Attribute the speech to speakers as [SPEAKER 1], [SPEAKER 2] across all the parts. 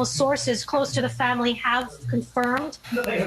[SPEAKER 1] Well, sources close to the family have confirmed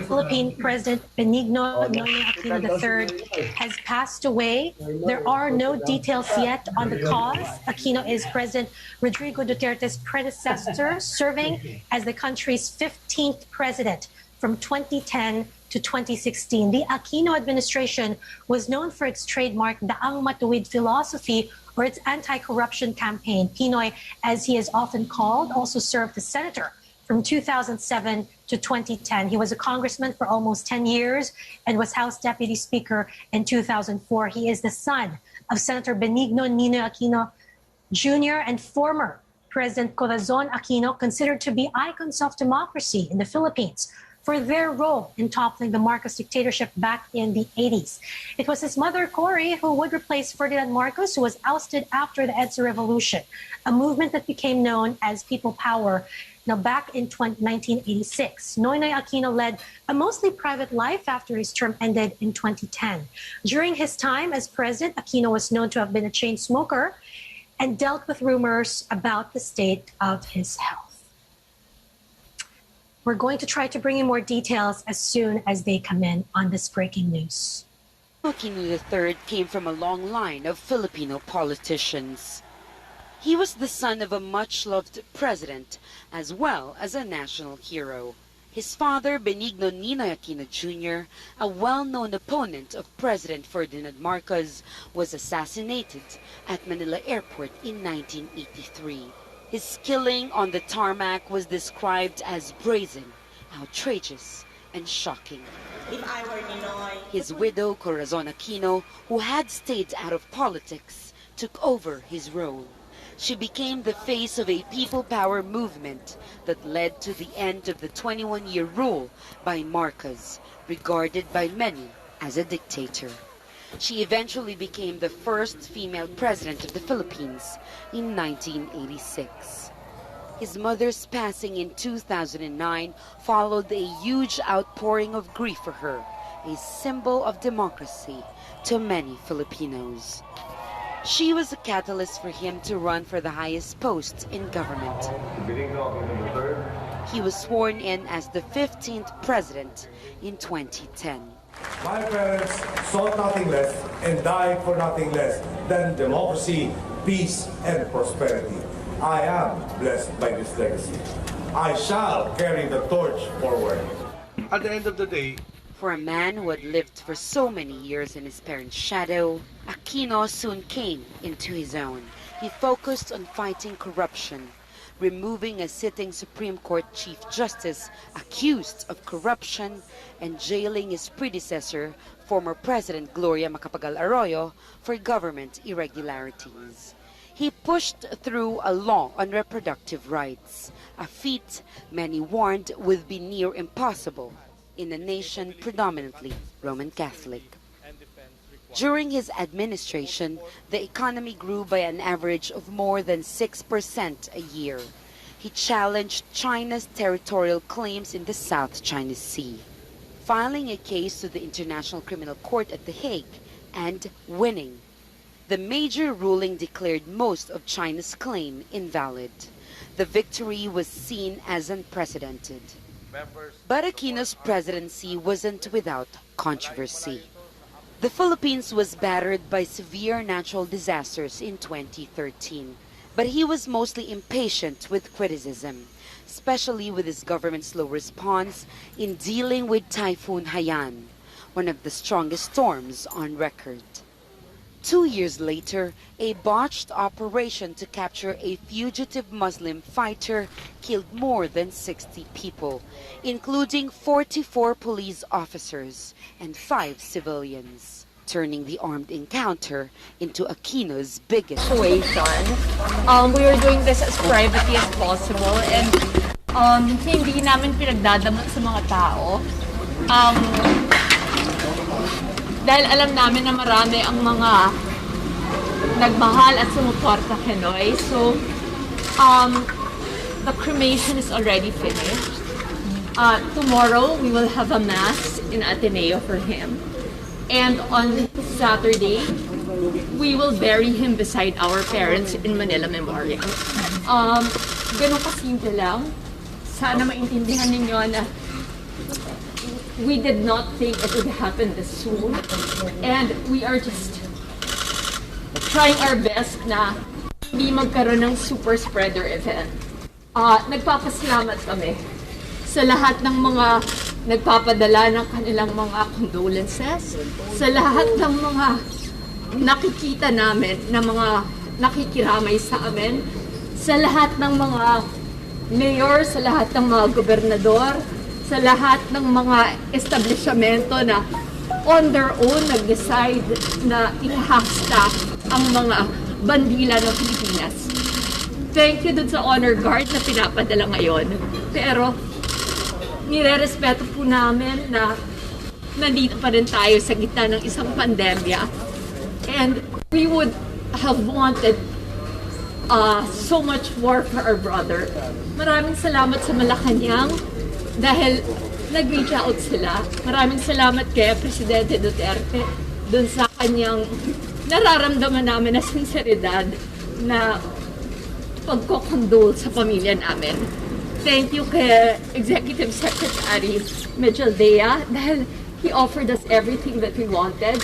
[SPEAKER 1] Philippine President Benigno Noynoy Aquino III has passed away. There are no details yet on the cause. Aquino is President Rodrigo Duterte's predecessor, serving as the country's 15th president from 2010 to 2016. The Aquino administration was known for its trademark Daang Matuwid philosophy, or its anti-corruption campaign. Pinoy, as he is often called, also served as senator from 2007 to 2010. He was a congressman for almost 10 years and was House Deputy Speaker in 2004. He is the son of Senator Benigno Ninoy Aquino Jr. and former President Corazon Aquino, considered to be icons of democracy in the Philippines for their role in toppling the Marcos dictatorship back in the 80s. It was his mother, Cory, who would replace Ferdinand Marcos, who was ousted after the EDSA Revolution, a movement that became known as People Power. Now, back in 1986, Noynoy Aquino led a mostly private life after his term ended in 2010. During his time as president, Aquino was known to have been a chain smoker and dealt with rumors about the state of his health. We're going to try to bring you more details as soon as they come in on this breaking news.
[SPEAKER 2] Aquino III came from a long line of Filipino politicians. He was the son of a much-loved president as well as a national hero. His father, Benigno Ninoy Aquino Jr., a well-known opponent of President Ferdinand Marcos, was assassinated at Manila Airport in 1983. His killing on the tarmac was described as brazen, outrageous, and shocking.
[SPEAKER 3] If I were Ninoy,
[SPEAKER 2] his widow, Corazon Aquino, who had stayed out of politics, took over his role. She became the face of a people power movement that led to the end of the 21-year rule by Marcos, regarded by many as a dictator. She eventually became the first female president of the Philippines in 1986. His mother's passing in 2009 followed a huge outpouring of grief for her, a symbol of democracy to many Filipinos. She was a catalyst for him to run for the highest post in government. He was sworn in as the 15th president in 2010.
[SPEAKER 4] My parents sought nothing less and died for nothing less than democracy, peace, and prosperity. I am blessed by this legacy. I shall carry the torch forward.
[SPEAKER 5] At the end of the day,
[SPEAKER 2] for a man who had lived for so many years in his parents' shadow, Aquino soon came into his own. He focused on fighting corruption, removing a sitting Supreme Court Chief Justice accused of corruption, and jailing his predecessor, former President Gloria Macapagal Arroyo, for government irregularities. He pushed through a law on reproductive rights, a feat many warned would be near impossible in a nation predominantly Roman Catholic. During his administration, the economy grew by an average of more than 6% a year. He challenged China's territorial claims in the South China Sea, filing a case to the International Criminal Court at The Hague and winning. The major ruling declared most of China's claim invalid. The victory was seen as unprecedented. But Aquino's presidency wasn't without controversy. The Philippines was battered by severe natural disasters in 2013, but he was mostly impatient with criticism, especially with his government's slow response in dealing with Typhoon Haiyan, one of the strongest storms on record. 2 years later, a botched operation to capture a fugitive Muslim fighter killed more than 60 people, including 44 police officers and 5 civilians, turning the armed encounter into Aquino's biggest
[SPEAKER 6] situation. We were doing this as privately as possible, and hindi namin pinagdadamot sa mga tao. Dahil alam namin na marami ang mga nagmahal at sumuporta kay Noy. So, the cremation is already finished. Tomorrow, we will have a mass in Ateneo for him. And on Saturday, we will bury him beside our parents in Manila Memorial. Ganun kasimple lang. sana maintindihan ninyo na we did not think it would happen this soon. And we are just trying our best na hindi magkaroon ng super spreader event. Nagpapasalamat kami sa lahat ng mga nagpapadala ng kanilang mga condolences, sa lahat ng mga nakikita namin na mga nakikiramay sa amin, sa lahat ng mga mayor, sa lahat ng mga gobernador, sa lahat ng mga establishmento na on their own nag-decide na i-hashtag ang mga bandila ng Pilipinas. Thank you dun sa honor guard na pinapadala ngayon. Pero nire-respeto po namin na nandito pa rin tayo sa gitna ng isang pandemya. And we would have wanted so much more for our brother. Maraming salamat sa Malacanang dahil nag-reach out sila. Maraming salamat kay Presidente Duterte dun sa kanyang nararamdaman namin na sinseridad na pagkokondol sa pamilya namin. Thank you kay Executive Secretary Mitchell Dea dahil he offered us everything that we wanted.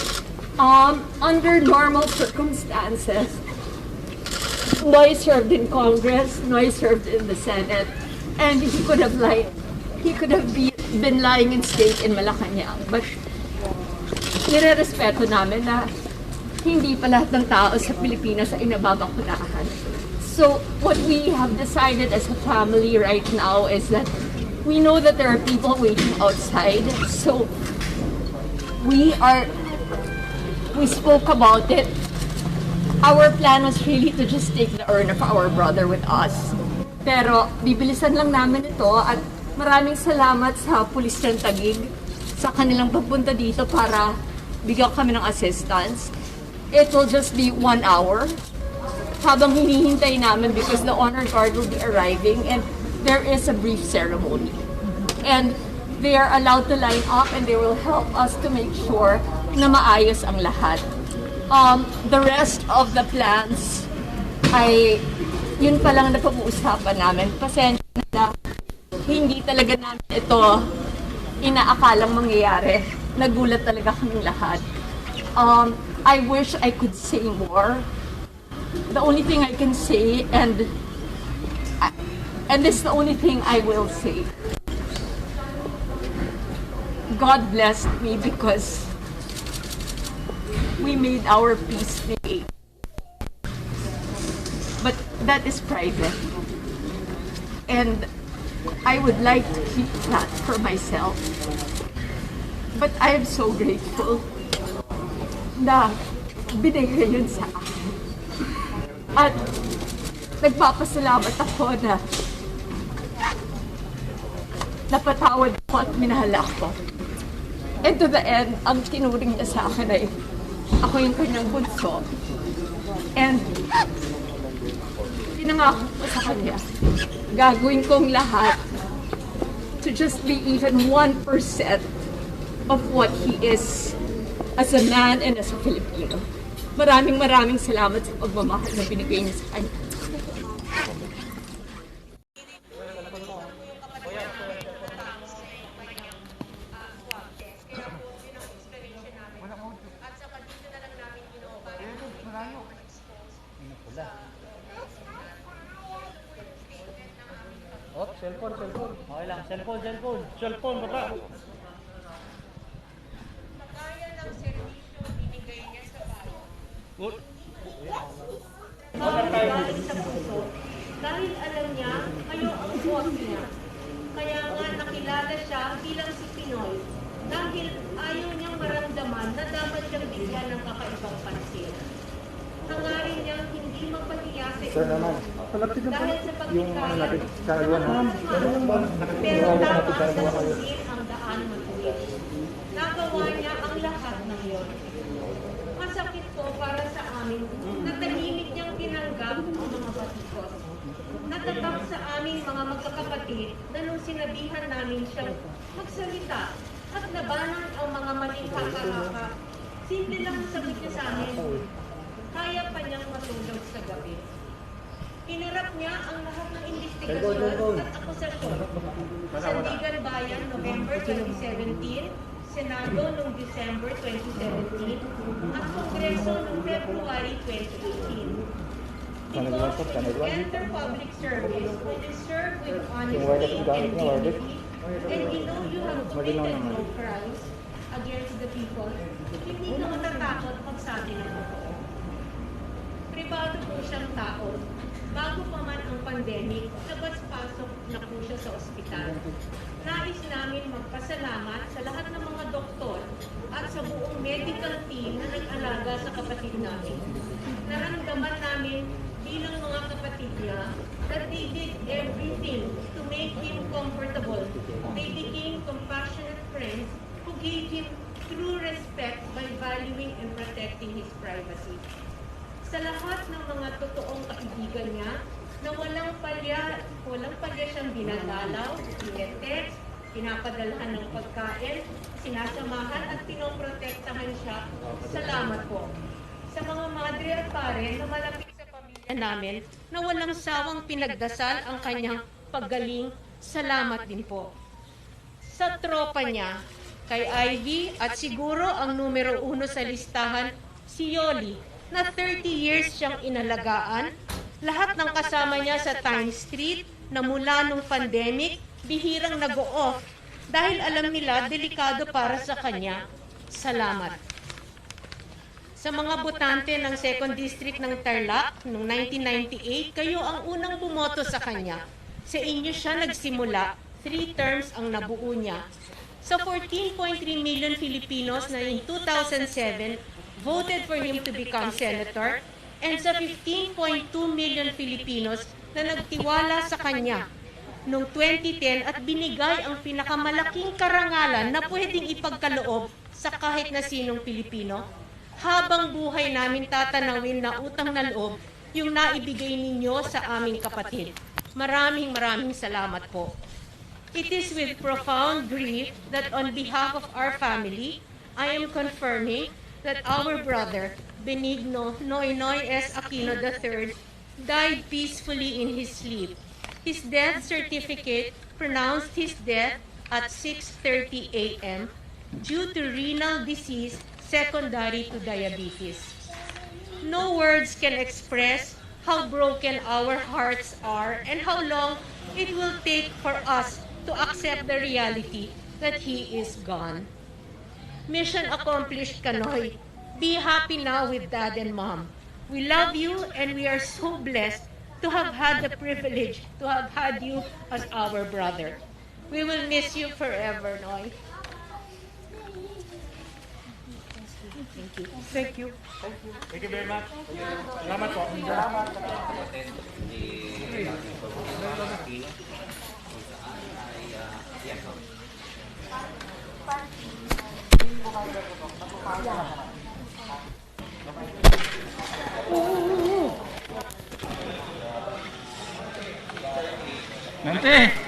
[SPEAKER 6] Under normal circumstances, Noy served in Congress, Noy served in the Senate, and he could have been lying in state in Malacanang. But nire-respeto namin na hindi pa lahat ng tao sa Pilipinas ay nababakunahan. So what we have decided as a family right now is that we know that there are people waiting outside. So we spoke about it. Our plan was really to just take the urn of our brother with us. Pero bibilisan lang namin ito at maraming salamat sa pulis ng Taguig sa kanilang pagpunta dito para bigyan kami ng assistance. It will just be 1 hour habang hinihintay namin because the honor guard will be arriving and there is a brief ceremony. And they are allowed to line up and they will help us to make sure na maayos ang lahat. The rest of the plans ay yun pa lang na pag-uusapan namin. Pasensya na hindi talaga namin ito inaakalang mangyayari. Nagulat talaga kaming lahat. I wish I could say more. The only thing I can say, and this is the only thing I will say. God blessed me because we made our peace day. But that is private. And I would like to keep that for myself. But I am so grateful na binigay yun sa akin. At nagpapasalamat ako na napatawad ako at minahal ako. And to the end, ang tinuring niya sa akin ay ako yung kanyang bunso. And pinangako ko sa kanya, gagawin kong lahat to just be even 1% of what he is as a man and as a Filipino. Maraming salamat sa pagmamahal na binigay niya sa kanya.
[SPEAKER 7] Cellphone. Okay lang. Cellphone, baba.
[SPEAKER 3] Kaya ng serbisyo binigay niya sa bayan.
[SPEAKER 1] Sa puso, dahil alam niya, kayo ang boss niya. Kaya nga nakilala siya bilang si Pinoy dahil ayaw niyang maramdaman na dapat siyang bigyan ng kakaibang pansin. Hangarin niyang hindi magpahiya sa inyo dahil sa pagkikaya. Pero dapat sasabihin ang daan matuwid. Nagawa niya ang lahat ng iyon. Masakit po para sa amin na tahimik niyang tinanggap ang mga batikos. Natatak sa aming mga magkakapatid na nung sinabihan namin siyang magsalita at labanan ang mga maling kakaraka. Simple lang ang sagot niya sa amin. Kaya pa niyang matulog sa gabi.
[SPEAKER 3] Hinarap niya ang lahat ng investigasyon at akusasyon. Sandigan Bayan, November 2017, Senado noong December 2017, at Kongreso noong February 2018. Because when you enter public service, when you serve with honesty and dignity, and you know you have committed no crimes against the people, hindi ka matatakot magsabi ng totoo. Pribado po siyang tao. Bago pa man ang pandemic, labas-pasok na po siya sa ospital. Nais namin magpasalamat sa lahat ng mga doktor at sa buong medical team na nag-alaga sa kapatid namin. Naramdaman namin bilang mga kapatid niya that they did everything to make him comfortable. They became compassionate friends who gave him true respect by valuing and protecting his privacy. Sa lahat ng mga totoong kaibigan niya, na walang palya siyang dinadalaw, tinetext, pinapadalhan ng pagkain, sinasamahan at pinoprotektahan siya. Salamat po. Sa mga madre at pare na malapit sa pamilya namin na walang sawang pinagdasal ang kanyang paggaling, salamat din po. Sa tropa niya, kay Ivy at siguro ang numero 1 sa listahan, si Yoli, na 30 years siyang inalagaan, lahat ng kasama niya sa Times Street na mula nung pandemic, bihirang nag-o-off dahil alam nila delikado para sa kanya. Salamat. Sa mga botante ng 2nd District ng Tarlac noong 1998, kayo ang unang bumoto sa kanya. Sa inyo siya nagsimula, 3 terms ang nabuo niya. Sa 14.3 million Filipinos na in 2007, voted for him to become senator, and sa 15.2 million Filipinos na nagtiwala sa kanya noong 2010 at binigay ang pinakamalaking karangalan na pwedeng ipagkaloob sa kahit na sinong Pilipino. Habang buhay namin tatanawin na utang na loob yung naibigay ninyo sa aming kapatid. Maraming salamat po. It is with profound grief that on behalf of our family, I am confirming that our brother, Benigno Noynoy S. Aquino III, died peacefully in his sleep. His death certificate pronounced his death at 6:30 a.m. due to renal disease secondary to diabetes. No words can express how broken our hearts are and how long it will take for us to accept the reality that he is gone. Mission accomplished, Kanoy. Be happy now with Dad and Mom. We love you and we are so blessed to have had the privilege to have had you as our brother. We will miss you forever, Noy. Thank you.
[SPEAKER 7] Thank you very much. Salamat po. Nanti.